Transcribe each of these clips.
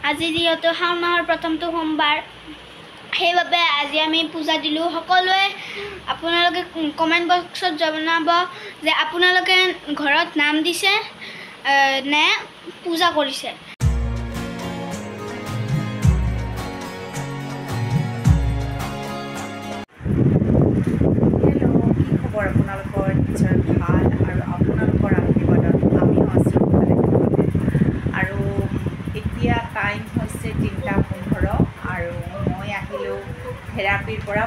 আজি যিহেতু শাওণ মাহৰ প্ৰথমটো সোমবাৰ সেইবাবে আজি আমি পূজা দিলোঁ সকলোৱে আপোনালোকে কমেণ্ট বক্সত জনাব যে আপোনালোকে ঘৰত নাম দিছে নে পূজা কৰিছে আপোনালোকৰ নিশ্চয় ভাল আৰু আপোনালোকৰ আশীৰ্বাদত আমিও আছোঁ আৰু এতিয়া টাইম হৈছে 3:15 আৰু মই আহিলোঁ থেৰাপিৰ পৰা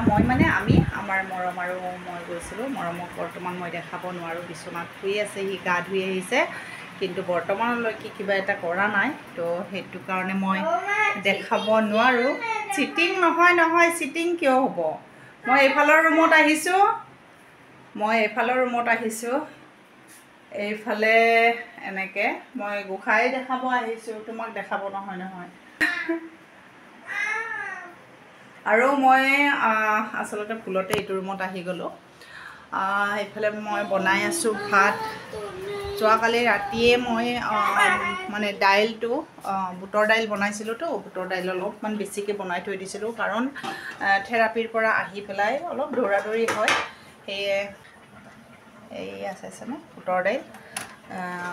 আমি আমাৰ মৰম আৰু মই গৈছিলোঁ মৰমক বৰ্তমান মই দেখাব নোৱাৰোঁ বিচনাত শুই আছে সি গা ধুই আহিছে কিন্তু বৰ্তমানলৈকে কিবা এটা কৰা নাই তো সেইটো কাৰণে মই দেখাব নোৱাৰোঁ চিটিং নহয় চিটিং কিয় হ'ব মই এইফালৰ ৰুমত আহিছোঁ এইফালে এনেকৈ মই গোসাঁই দেখাব আহিছোঁ তোমাক দেখাব নহয় আৰু মই আচলতে ভুলতে এইটো ৰুমত আহি গ'লোঁ এইফালে মই বনাই আছোঁ ভাত যোৱাকালি ৰাতিয়ে মই মানে দাইলটো বুটৰ দাইল বনাইছিলোঁতো বুটৰ দাইল অলপমান বেছিকৈ বনাই থৈ দিছিলোঁ কাৰণ থেৰাপিৰ পৰা আহি পেলাই অলপ দৌৰা-দৌৰি হয় সেয়ে এই আছেনে বুটৰ দাইল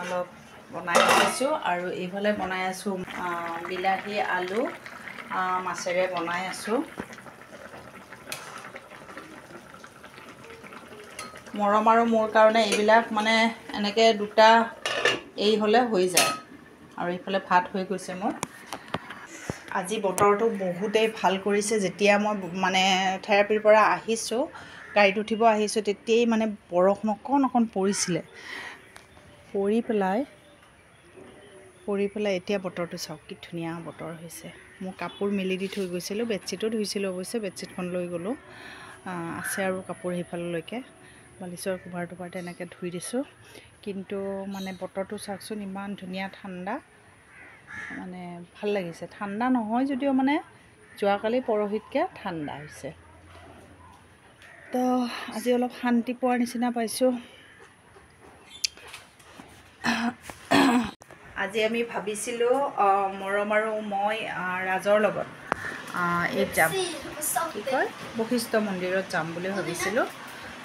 অলপ বনাই থৈছোঁ আৰু এইফালে বনাই আছোঁ বিলাহী আলু মাছেৰে বনাই আছোঁ মৰম আৰু মোৰ কাৰণে এইবিলাক মানে এনেকৈ দুটা এই হ'লে হৈ যায় আৰু এইফালে ভাত হৈ গৈছে মোৰ আজি বতৰটো বহুতেই ভাল কৰিছে যেতিয়া মই মানে থেৰাপিৰ পৰা আহিছোঁ গাড়ীত উঠিব আহিছোঁ তেতিয়াই মানে বৰষুণ অকণ পৰিছিলে পৰি পেলাই এতিয়া বতৰটো চাওক কি ধুনীয়া বতৰ হৈছে মোৰ কাপোৰ মেলি দি থৈ গৈছিলোঁ বেডশ্বীটো ধুইছিলোঁ অৱশ্যে বেডশ্বীটখন লৈ গ'লোঁ আছে আৰু কাপোৰ সেইফাললৈকে বালিচৰ কভাৰ টভাৰ তেনেকৈ ধুই দিছোঁ কিন্তু মানে বতৰটো চাওকচোন ইমান ধুনীয়া ঠাণ্ডা মানে ভাল লাগিছে ঠাণ্ডা নহয় যদিও মানে যোৱাকালি পৰহিতকৈ ঠাণ্ডা হৈছে তো আজি অলপ শান্তি পোৱাৰ নিচিনা পাইছোঁ আজি আমি ভাবিছিলোঁ মৰম আৰু মই ৰাজৰ লগত এই যাম কি কয় বশিষ্ঠ মন্দিৰত যাম বুলি ভাবিছিলোঁ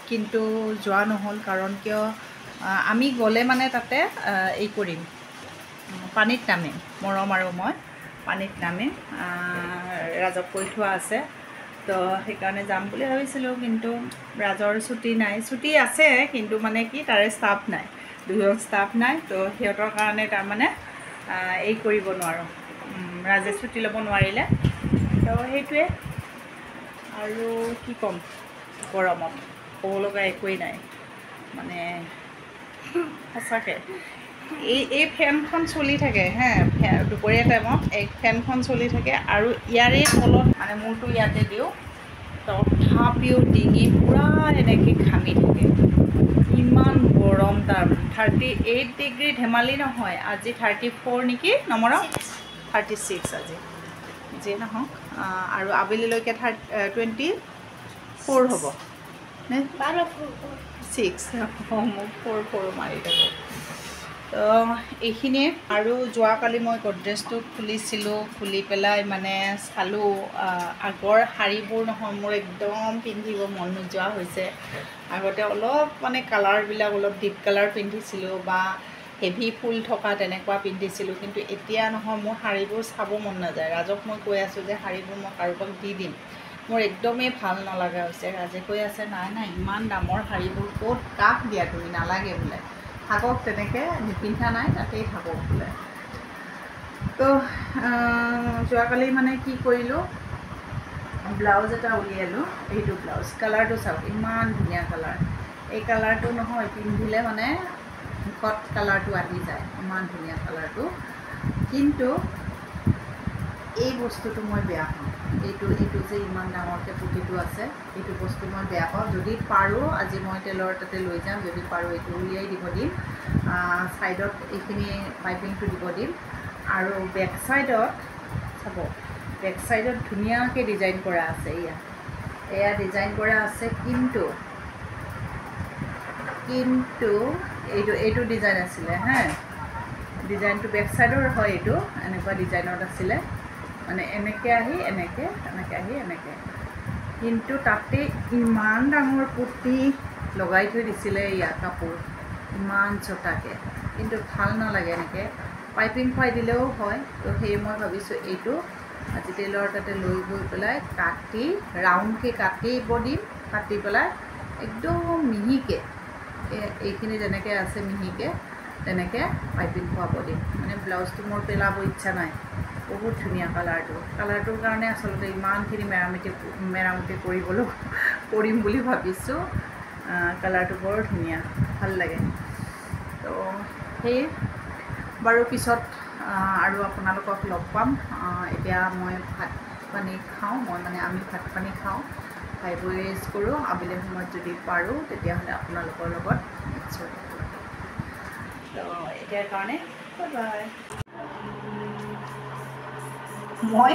কিন্তু যোৱা নহ'ল কাৰণ কিয় আমি গ'লে মানে তাতে এই কৰিম পানীত নামিম মৰম আৰু মই পানীত নামিম ৰাজক কৈ থোৱা আছে তো সেইকাৰণে যাম বুলি ভাবিছিলোঁ কিন্তু ৰাজৰ ছুটি নাই ছুটি আছে কিন্তু মানে কি তাৰে ষ্টাফ নাই দুজন ষ্টাফ নাই তো সিহঁতৰ কাৰণে তাৰমানে এই কৰিব নোৱাৰোঁ ৰাজে ছুটি ল'ব নোৱাৰিলে তো সেইটোৱে আৰু কি ক'ম গৰমত ক'ব লগা একোৱেই নাই মানে সঁচাকৈ এই ফেনখন চলি থাকে দুপৰীয়া টাইমত এই ফেনখন চলি থাকে আৰু ইয়াৰে তলত মানে মূৰটো ইয়াতে দিওঁ তথাপিও ডিঙি পূৰা এনেকৈ ঘামি থাকে ইমান গৰম তাৰ 38 ডিগ্ৰী ধেমালি নহয় আজি 34 নেকি নমৰম 36 আজি যিয়ে নহওক আৰু আবেলিলৈকে 24 হ'ব নে 6 মোক 4 মাৰি থাকোঁ তো এইখিনিয়ে আৰু যোৱাকালি মই গডৰেজটো খুলিছিলোঁ খুলি পেলাই মানে চালোঁ আগৰ শাড়ীবোৰ নহয় মোৰ একদম পিন্ধিব মন নোযোৱা হৈছে আগতে অলপ মানে কালাৰবিলাক অলপ ডিপ কালাৰ পিন্ধিছিলোঁ বা হেভি ফুল থকা তেনেকুৱা পিন্ধিছিলোঁ কিন্তু এতিয়া নহয় মোৰ শাড়ীবোৰ চাব মন নাযায় ৰাজক মই কৈ আছোঁ যে শাড়ীবোৰ মই কাৰোবাক দি দিম মোৰ একদমেই ভাল নলগা হৈছে ৰাজে কৈ আছে নাই ইমান দামৰ শাড়ীবোৰ ক'ত কাক দিয়া তুমি নালাগে বোলে থাকক তেনেকৈ নিপিন্ধা নাই তাতেই থাকক বোলে তো যোৱাকালি মানে কি কৰিলোঁ ব্লাউজ এটা উলিয়ালোঁ এইটো ব্লাউজ কালাৰটো চাওক ইমান ধুনীয়া কালাৰ এই কালাৰটো নহয় পিন্ধিলে মানে মুখত কালাৰটো আহি যায় ইমান ধুনীয়া কালাৰটো কিন্তু এই বস্তুটো মই বেয়া পাওঁ এইটো যে ইমান ডাঙৰকৈ পুতিটো আছে এইটো বস্তু মই বেয়া পাওঁ যদি পাৰোঁ আজি মই টেইলৰ তাতে লৈ যাম যদি পাৰোঁ এইটো উলিয়াই দিব দিম ছাইডত এইখিনি পাইপিংটো দিব দিম আৰু বেক ছাইডত চাব বেক ছাইডত ধুনীয়াকৈ ডিজাইন কৰা আছে এয়া ডিজাইন কৰা আছে কিন্তু এইটো ডিজাইন আছিলে ডিজাইনটো বেক চাইডৰ হয় এইটো এনেকুৱা ডিজাইনত আছিলে মানে এনেকৈ আহি এনেকৈ আহি এনেকৈ কিন্তু তাতে ইমান ডাঙৰ পুতি লগাই থৈ দিছিলে ইয়াৰ কাপোৰ ইমান চটাকৈ কিন্তু ভাল নালাগে এনেকৈ পাইপিং খুৱাই দিলেও হয় তো সেই মই ভাবিছোঁ এইটো আজি টেইলৰ তাতে লৈ গৈ পেলাই কাটি ৰাউণ্ডকৈ কাটিব দিম কাটি পেলাই একদম মিহিকৈ এইখিনি যেনেকৈ আছে মিহিকৈ তেনেকৈ পাইপিং খুৱাব দিম মানে ব্লাউজটো মোৰ পেলাব ইচ্ছা নাই বহুত ধুনীয়া কালাৰটোৰ কাৰণে আচলতে ইমানখিনি মেৰামতি কৰিম বুলি ভাবিছোঁ কালাৰটো বৰ ধুনীয়া ভাল লাগে তো সেই বাৰু পিছত আৰু আপোনালোকক লগ পাম এতিয়া মই ভাত পানী খাওঁ আমি ভাত পানী খাওঁ খাই বৈ ৰেষ্ট কৰোঁ আবেলি সময়ত যদি পাৰোঁ তেতিয়াহ'লে আপোনালোকৰ লগত নিশ্চয় তো এতিয়াৰ কাৰণে বাই বাই মই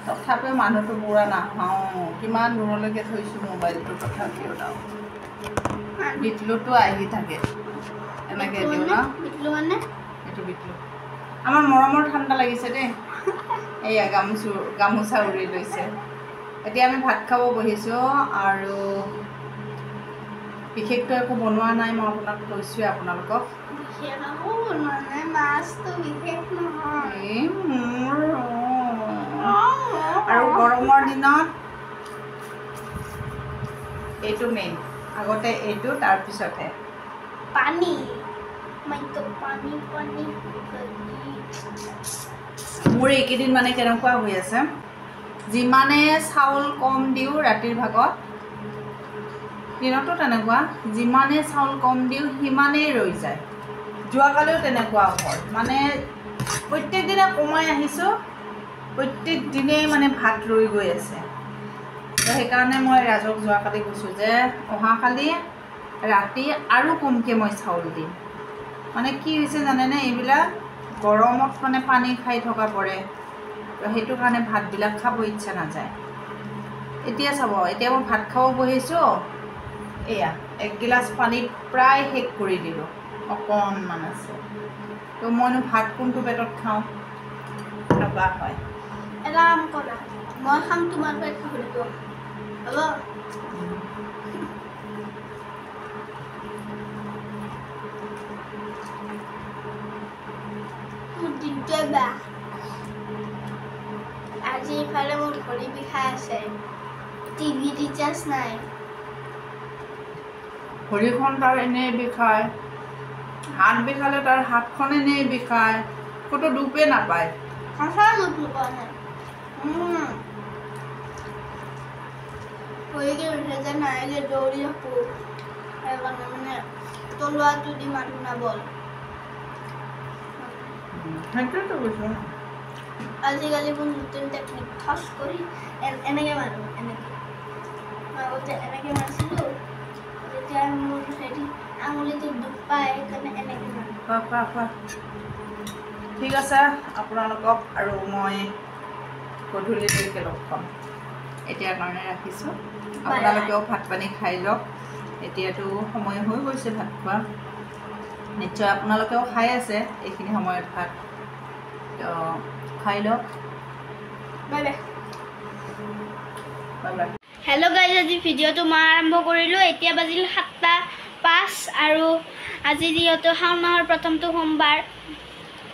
তথাপিও মানুহটো বুঢ়া নাখাওঁ কিমান দূৰলৈকে থৈছোঁ মোবাইলটো তথাপিও নাও বিটলুটো আহি থাকে এনেকৈ দিওঁ ন এইটো বিটলু আমাৰ মৰমৰ ঠাণ্ডা লাগিছে দেই এয়া গামোচা উৰি লৈছে এতিয়া আমি ভাত খাব বহিছোঁ আৰু বিশেষকৈ একো বনোৱা নাই মই আপোনাক কৈছোঁৱে আপোনালোকক আৰু গৰমৰ দিনত এইটো মেইন আগতে এইটো তাৰপিছতহে পানী মোৰ এইকেইদিন মানে কেনেকুৱা হৈ আছে যিমানে চাউল কম দিওঁ ৰাতিৰ ভাগত দিনতো তেনেকুৱা যিমানে চাউল কম দিওঁ সিমানেই ৰৈ যায় যোৱাকালিও তেনেকুৱা হ'ল মানে প্ৰত্যেক দিনে কমাই আহিছোঁ প্ৰত্যেক দিনেই মানে ভাত ৰৈ গৈ আছে তো সেইকাৰণে মই ৰাজক যোৱাকালি কৈছোঁ যে অহাকালি ৰাতি আৰু কমকৈ মই চাউল দিম মানে কি হৈছে জানেনে এইবিলাক গৰমত মানে পানী খাই থকা পৰে তো সেইটো কাৰণে ভাতবিলাক খাব ইচ্ছা নাযায় এতিয়া চাব এতিয়া মই ভাত খাব বহিছোঁ এয়া 1 গিলাচ পানীত প্ৰায় শেষ কৰি দিলোঁ অকণমান আছে তো মইনো ভাত কোনটো পেটত খাওঁ এনেকুৱা হয় এটা কাম কৰা মই খাম তোমাৰ পেট ভৰিব হ'ব মোৰ দিনটোৱে বেয়া আজি ইফালে মোৰ ভৰি বিষাই আছে টিভি ৰিচাৰ্জ নাই ভৰিখন তাৰ এনেই বিষায় হাত বিষালে তাৰ হাতখন এনেই বিষায় ক'তো দুপে নাপায় সঁচা নুঠোৱা নাই ভৰিকে উঠে যে নাই যে দৌৰি থাকোঁ সেইকাৰণে মানে তলুৱাটো দি মানুহ নাবল সেইটোৱেতো কৈছোঁ আজিকালি মোৰ নতুন টেকনিক থচ কৰি এনেকৈ মাৰোঁ এনেকৈ আগতে এনেকৈ মাৰিছিলোঁ যেতিয়া মোৰ হেৰি আঙুলিটো দুখ পায় সেইকাৰণে এনেকৈ মাৰোঁ কোৱা ঠিক আছে আপোনালোকক আৰু মই গধূলিলৈকে লগ পাম এতিয়াৰ কাৰণে ৰাখিছোঁ আপোনালোকেও ভাত পানী খাই লওক এতিয়াতো সময় হৈ গৈছে ভাত খোৱা নিশ্চয় আপোনালোকেও খাই আছে এইখিনি সময়ত ভাত তো খাই লওক bye bye bye bye hello' guys আজি ভিডিঅ'টো মই আৰম্ভ কৰিলোঁ এতিয়া বাজিল 7:05 আৰু আজি যিহেতু শাওণ মাহৰ প্ৰথমটো সোমবাৰ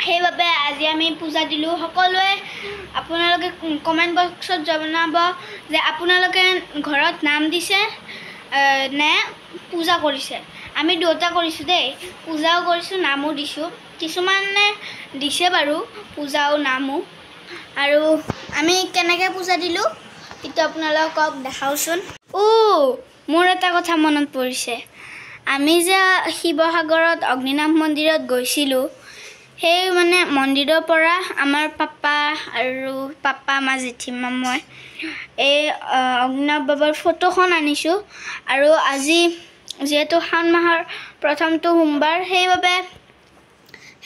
সেইবাবে আজি আমি পূজা দিলোঁ সকলোৱে আপোনালোকে কমেণ্ট বক্সত জনাব যে আপোনালোকে ঘৰত নাম দিছে নে পূজা কৰিছে আমি দুটা কৰিছোঁ দেই পূজাও কৰিছোঁ নামো দিছোঁ কিছুমানে দিছে বাৰু পূজাও নামো আৰু আমি কেনেকৈ পূজা দিলোঁ এইটো আপোনালোকক দেখাওঁচোন মোৰ এটা কথা মনত পৰিছে আমি যে শিৱসাগৰত অগ্নিনাভ মন্দিৰত গৈছিলোঁ সেই মানে মন্দিৰৰ পৰা আমাৰ পাপা আমাৰ জেঠীমা মই এই অগ্নিনাভ বাবাৰ ফটোখন আনিছোঁ আৰু আজি যিহেতু শাওণ মাহৰ প্ৰথমটো সোমবাৰ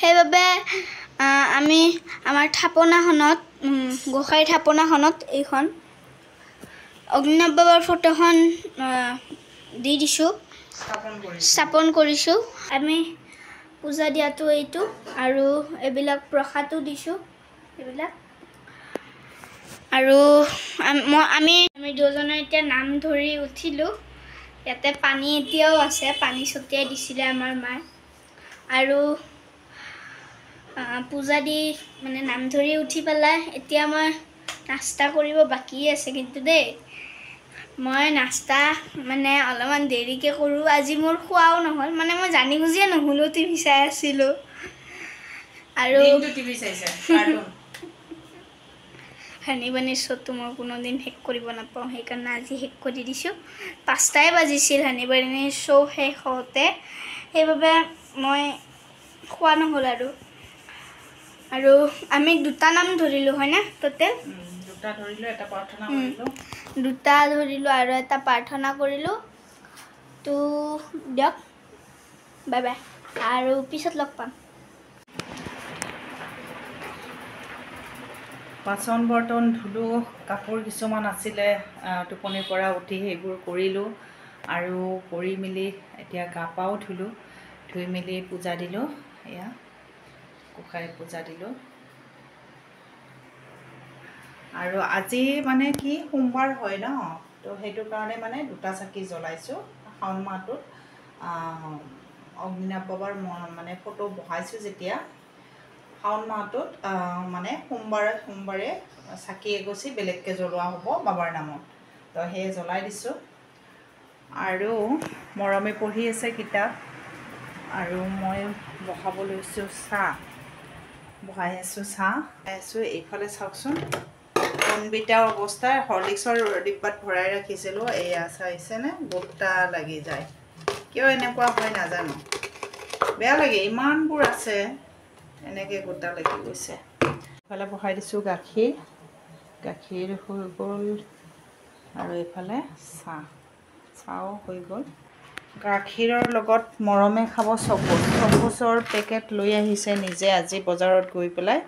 সেইবাবে আমি আমাৰ থাপনাখনত গোসাঁই থাপনাখনত এইখন অগ্নিনাভ বাবাৰ ফটোখন দি দিছোঁ স্থাপন কৰিছোঁ আমি পূজা দিয়াটো এইটো আৰু এইবিলাক প্ৰসাদো দিছোঁ এইবিলাক আৰু আমি দুজনে এতিয়া নাম ধৰি উঠিলোঁ ইয়াতে পানী এতিয়াও আছে পানী ছটিয়াই দিছিলে আমাৰ মায়ে আৰু পূজা দি মানে নাম ধৰি উঠি পেলাই এতিয়া মই নাস্তা কৰিব বাকী আছে কিন্তু দেই মই নাস্তা মানে অলপমান দেৰিকৈ কৰোঁ আজি মোৰ খোৱাও নহ'ল মানে মই জানি বুজিয়ে নহ'লো টিভি চাই আছিলোঁ আৰু টিভি চাইছে কাৰ্টুন হানি বানিৰ শ্ব'টো মই কোনোদিন শেষ কৰিব নাপাওঁ সেইকাৰণে আজি শেষ কৰি দিছোঁ 5টাই বাজিছিল হানি বানিৰ শ্ব' শেষ হওঁতে সেইবাবে মই খোৱা নহ'ল আৰু আমি 2টা নাম ধৰিলোঁ হয়নে টোটেল 2টা ধৰিলোঁ এটা প্ৰাৰ্থনা কৰিলোঁ 2টা ধৰিলোঁ আৰু এটা প্ৰাৰ্থনা কৰিলোঁ তো দিয়ক বাই বাই আৰু পিছত লগ পাম বাচন বৰ্তন ধুলোঁ কাপোৰ কিছুমান আছিলে টোপনিৰ পৰা উঠি সেইবোৰ কৰিলোঁ আৰু কৰি মেলি এতিয়া গা পাও ধুলোঁ ধুই মেলি পূজা দিলোঁ এয়া গোসাঁই পূজা দিলোঁ আৰু আজি মানে কি সোমবাৰ হয় ন তো সেইটো কাৰণে মানে 2টা চাকি জ্বলাইছোঁ শাওণ মাহটোত অগ্নিনাভ বাবাৰ মানে ফটো বহাইছোঁ যেতিয়া শাওণ মাহটোত মানে সোমবাৰে চাকি এগছি বেলেগকৈ জ্বলোৱা হ'ব বাবাৰ নামত তো সেয়ে জ্বলাই দিছোঁ আৰু মৰমে পঢ়ি আছে কিতাপ আৰু মই বহাব লৈছোঁ চাহ বহাই আছোঁ চাহ খাই আছোঁ এইফালে চাওকচোন কণবিটাৰ অৱস্থা হৰলিক্সৰ ডিব্বাত ভৰাই ৰাখিছিলোঁ এয়া চাইছেনে গোটা লাগি যায় কিয় এনেকুৱা হয় নাজানো বেয়া লাগে ইমানবোৰ আছে এনেকৈ গোটা লাগি গৈছে এইফালে বহাই দিছোঁ গাখীৰ হৈ গ'ল আৰু এইফালে চাহো হৈ গ'ল গাখীৰৰ লগত মৰমে খাব চকোচৰ পেকেট লৈ আহিছে নিজে আজি বজাৰত গৈ পেলাই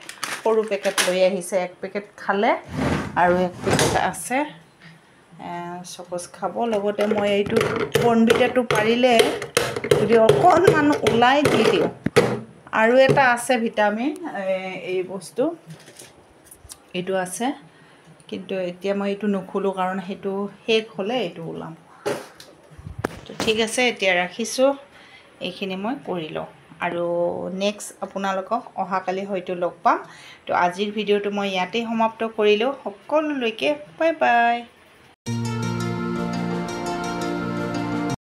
সৰু পেকেট লৈ আহিছে 1 পেকেট খালে আৰু 1 পেকেট আছে চকোচ খাব লগতে মই এইটো কণবিটাটো পাৰিলে যদি অকণমান ওলাই দি দিওঁ আৰু এটা আছে ভিটামিন এই বস্তু এইটো আছে কিন্তু এতিয়া মই এইটো নুখুলোঁ কাৰণ সেইটো শেষ হ'লে এইটো ওলাম তো ঠিক আছে এতিয়া ৰাখিছোঁ এইখিনি মই কৰি লওঁ আৰু নেক্সট আপোনালোকক অহাকালি হয়তো লগ পাম তো আজিৰ ভিডিঅ'টো মই ইয়াতেই সমাপ্ত কৰিলোঁ সকলোলৈকে বাই বাই